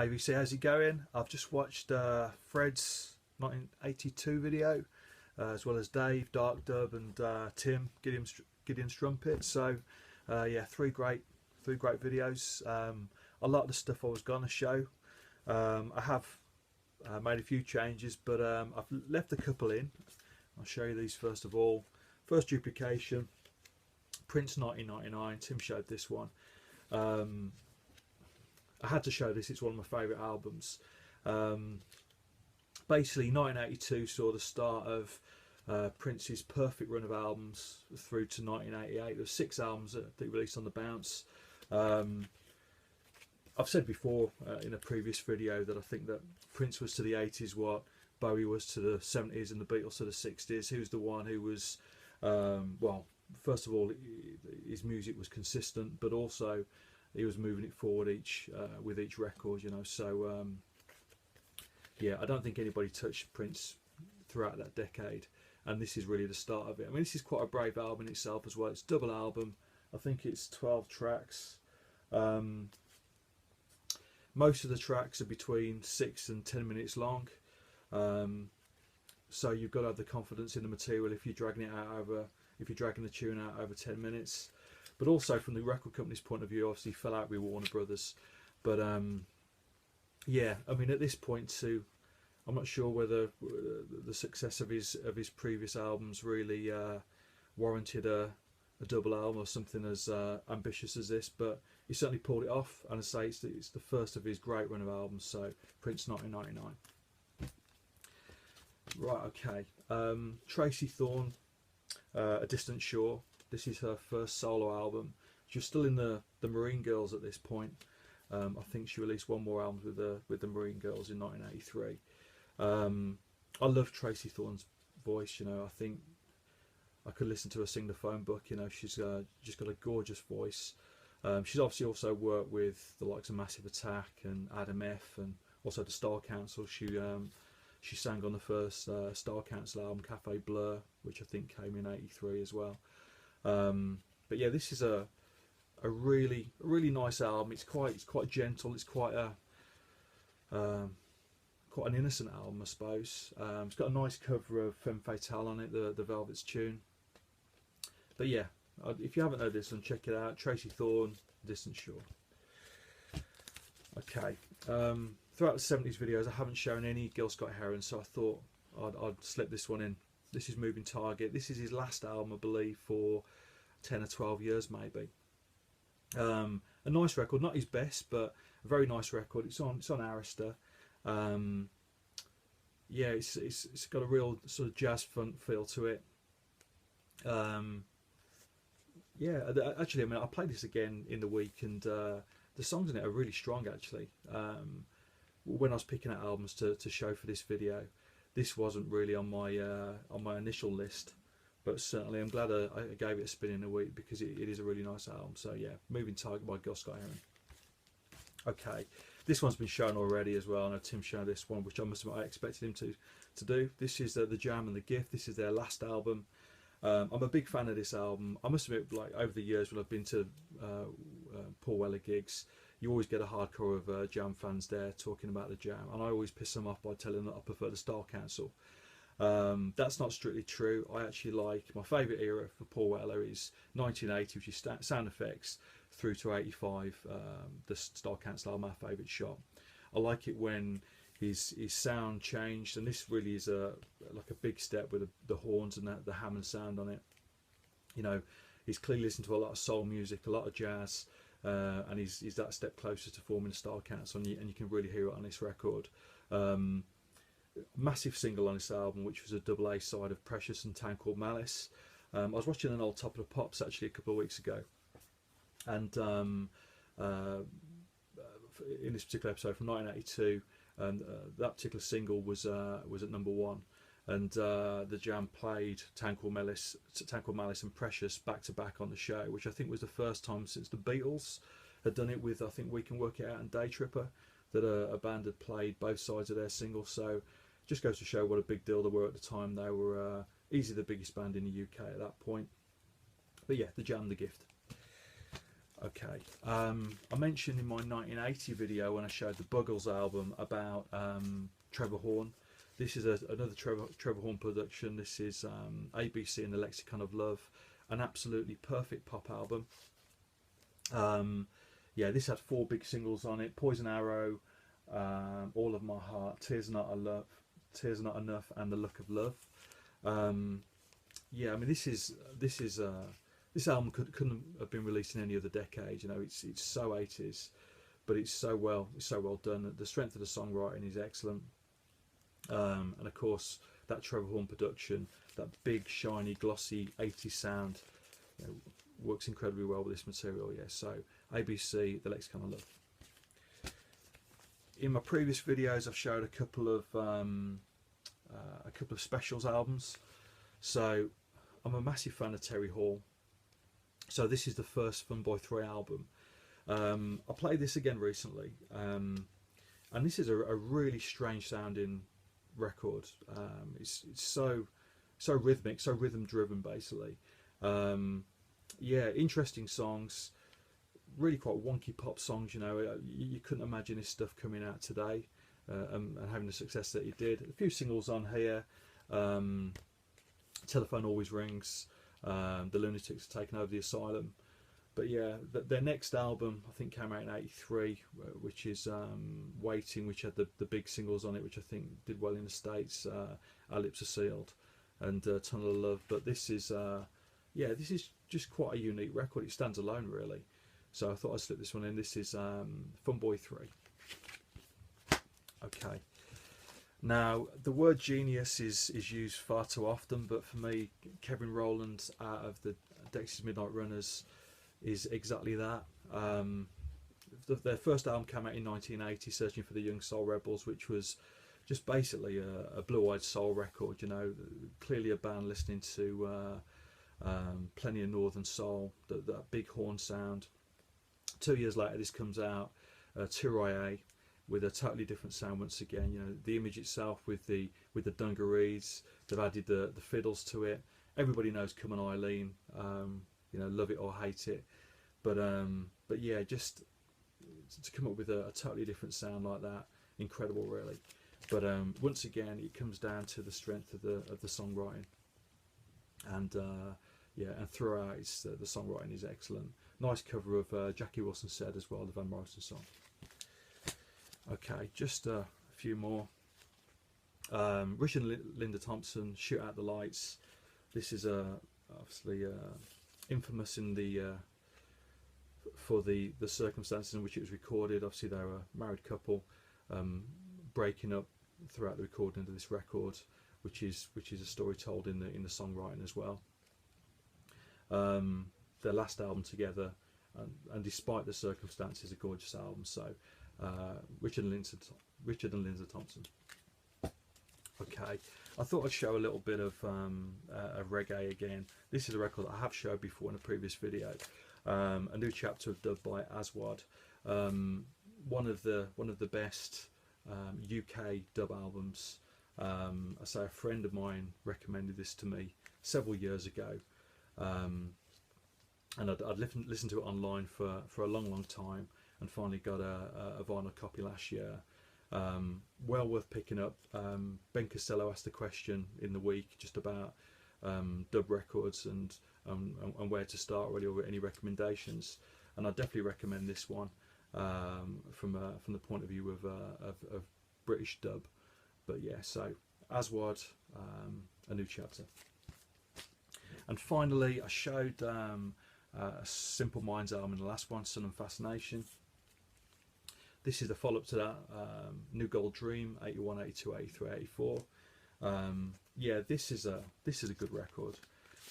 Hey VC, how's it going? I've just watched Fred's 1982 video, as well as Dave, Dark Dub, and Tim, Gideon Strumpet. So yeah, three great videos. A lot of the stuff I was gonna show, I have made a few changes, but I've left a couple in. I'll show you these first of all. First duplication, Prince 1999. Tim showed this one. I had to show this, it's one of my favourite albums. Basically 1982 saw the start of Prince's perfect run of albums through to 1988. There were 6 albums that he released on the bounce. I've said before in a previous video that I think that Prince was to the 80s what Bowie was to the 70s and the Beatles to the 60s. He was the one who was, well, first of all, his music was consistent, but also he was moving it forward with each record, you know. So yeah, I don't think anybody touched Prince throughout that decade, and this is really the start of it. I mean, this is quite a brave album in itself as well. It's a double album. I think it's 12 tracks. Most of the tracks are between 6 and 10 minutes long, so you've got to have the confidence in the material if you're dragging it out over, if you're dragging the tune out over 10 minutes. But also from the record company's point of view, obviously fell out with Warner Brothers. But yeah, I mean, at this point too, I'm not sure whether the success of his previous albums really warranted a double album or something as ambitious as this. But he certainly pulled it off, and I say it's the first of his great run of albums. So Prince 1999. Right, okay. Tracey Thorn, A Distant Shore. This is her first solo album. She was still in the Marine Girls at this point. I think she released one more album with the Marine Girls in 1983. I love Tracey Thorn's voice. You know, I think I could listen to her sing the phone book. You know, she's just got a gorgeous voice. She's obviously also worked with the likes of Massive Attack and Adam F, and also the Star Council. She sang on the first Star Council album, Cafe Blur, which I think came in '83 as well. But yeah, this is a really nice album. It's quite gentle. It's quite an innocent album, I suppose. It's got a nice cover of Femme Fatale on it, the Velvet's tune. But yeah, if you haven't heard this one, check it out. Tracey Thorn, Distant Shore. Okay. Throughout the 70s videos, I haven't shown any Gil ScottHeron, so I thought I'd slip this one in. This is Moving Target. This is his last album, I believe, for 10 or 12 years maybe. A nice record, not his best, but a very nice record. It's on Arista. Yeah, it's got a real sort of jazz funk feel to it. Yeah, actually, I mean, I played this again in the week, and the songs in it are really strong actually. When I was picking out albums to show for this video, this wasn't really on my initial list, but certainly I'm glad I gave it a spin in a week, because it is a really nice album. So yeah, Moving Target by Gil ScottHeron. Okay, this one's been shown already as well. I know Tim showed this one, which I expected him to do. This is the Jam and the Gift. This is their last album. I'm a big fan of this album. I must admit, like, over the years when I've been to Paul Weller gigs, you always get a hardcore of Jam fans there talking about the Jam, and I always piss them off by telling them that I prefer the Star Council. That's not strictly true. I actually like, my favourite era for Paul Weller is 1980, which is sound effects, through to 85, the Star Council are my favourite shot. I like it when his sound changed, and this really is like a big step with the horns and the Hammond sound on it. You know, he's clearly listened to a lot of soul music, a lot of jazz, and he's that step closer to forming the Star Council, and you can really hear it on this record. Massive single on this album, which was a double A side of Precious and Town Called Malice. I was watching an old Top of the Pops actually a couple of weeks ago, and in this particular episode from 1982, that particular single was at #1, and the Jam played Town Called Malice and Precious back to back on the show, which I think was the first time since the Beatles had done it with, I think, We Can Work It Out and Day Tripper, that a band had played both sides of their single. So just goes to show what a big deal they were at the time. They were easily the biggest band in the UK at that point. But yeah, the Jam, the Gift. Okay, I mentioned in my 1980 video when I showed the Buggles album about Trevor Horn. This is another Trevor Horn production. This is ABC and the Lexicon of Love, an absolutely perfect pop album. Yeah, this had 4 big singles on it: Poison Arrow, All of My Heart, Tears Not Enough, and The Look of Love. Yeah, I mean, this album couldn't have been released in any other decade. You know, it's so 80s, but it's so well done. The strength of the songwriting is excellent, and of course that Trevor Horn production, that big, shiny, glossy 80s sound, you know, works incredibly well with this material. Yeah, so ABC, the Lexicon of Love. In my previous videos, I've showed a couple of specials albums. So I'm a massive fan of Terry Hall. So this is the first Fun Boy 3 album. I played this again recently, and this is a really strange sounding record. It's so rhythmic, so rhythm driven basically. Yeah, interesting songs, really quite wonky pop songs. You know, you couldn't imagine this stuff coming out today, and having the success that it did. A few singles on here. Telephone Always Rings, The Lunatics Have Taken Over the Asylum. But yeah, their next album I think came out in '83, which is Waiting, which had the big singles on it, which I think did well in the States. Our Lips Are Sealed and Tunnel of Love. But this is yeah, this is just quite a unique record. It stands alone really. So I thought I'd slip this one in. This is Fun Boy 3. Okay. Now, the word genius is used far too often, but for me, Kevin Rowland out of the Dexys Midnight Runners is exactly that. Their first album came out in 1980, Searching for the Young Soul Rebels, which was just basically a blue-eyed soul record, you know, clearly a band listening to plenty of Northern Soul, that big horn sound. 2 years later, this comes out, Tiraille, with a totally different sound once again. You know, the image itself with the dungarees, they've added the fiddles to it. Everybody knows Come On Eileen, you know, love it or hate it. But yeah, just to come up with a totally different sound like that, incredible really. But once again, it comes down to the strength of the songwriting, and yeah, and throughout the songwriting is excellent. Nice cover of Jackie Wilson Said as well, the Van Morrison song. Okay, just a few more. Richard and Linda Thompson, Shoot Out the Lights. This is obviously infamous in for the circumstances in which it was recorded. Obviously, they were a married couple, breaking up throughout the recording of this record, which is a story told in the songwriting as well. Their last album together, and despite the circumstances, a gorgeous album. So. Richard and Linda Thompson. Okay, I thought I'd show a little bit of reggae again. This is a record that I have showed before in a previous video. A new chapter of dub by Aswad. One of the best UK dub albums. I say a friend of mine recommended this to me several years ago, and I'd listened to it online for a long time, and finally got a vinyl copy last year. Well worth picking up. Ben Costello asked a question in the week just about dub records and where to start really, or any recommendations, and I definitely recommend this one from the point of view of British dub. But yeah, so Aswad, a new chapter. And finally, I showed a Simple Minds album in the last one, Sun and Fascination. This is the follow-up to that, New Gold Dream, 81, 82, 83, 84. Yeah, this is a good record,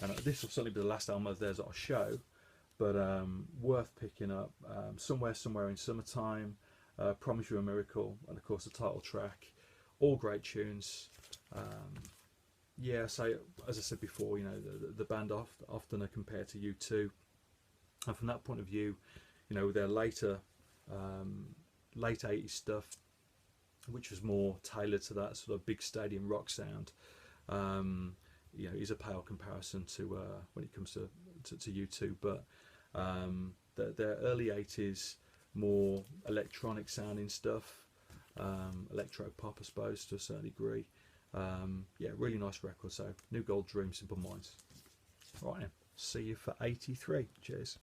and this will certainly be the last album of theirs that I'll show, but worth picking up. Somewhere in Summertime, Promise You a Miracle, and of course the title track. All great tunes. Yeah, so as I said before, you know, the band often are compared to U2, and from that point of view, you know, their later late 80s stuff, which was more tailored to that sort of big stadium rock sound, you know, is a pale comparison to when it comes to U2. But They're early 80s, more electronic sounding stuff, electro pop, I suppose, to a certain degree. Yeah, really nice record. So New Gold Dream, Simple Minds. Right then, see you for 83. Cheers.